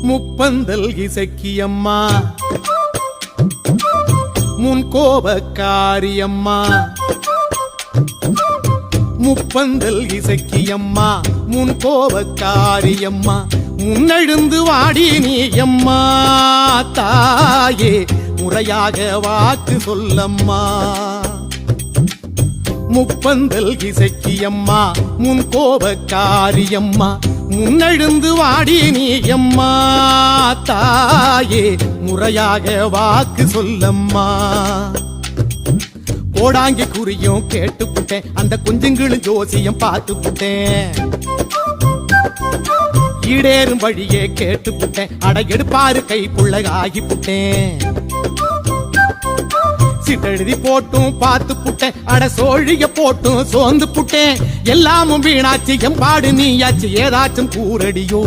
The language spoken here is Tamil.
முப்பந்தல் இசக்கியம்மா முன் கோபக்காரியம்மா முப்பந்தல் இசக்கியம்மா முன் கோபக்காரியம்மா முன்னெழுந்து வாடி நீ அம்மா தாயே முறையாக வாக்கு சொல்லம்மா முப்பந்தல் இசக்கியம்மா முன் கோபக்காரியம்மா முன்னெழுந்து வாடி நீ அம்மா தாயே முறையாக வாக்கு சொல்லம்மா கோடாங்கி குறியும் கேட்டுப்புட்டேன் அந்த குஞ்சுங்களும் ஜோசியம் பார்த்துப்புட்டேன் ஈடேறும் வழியே கேட்டுப்புட்டேன் அட எடுப்பாரு கைக்குள்ள ஆகிப்புட்டேன் சிட்டெழுதி போட்டும் பார்த்து புட்டேன் அட சோழிய போட்டும் சோர்ந்து புட்டேன் எல்லாமும் வீணாச்சு எம்பாடு நீயாச்சு ஏதாச்சும் கூரடியோ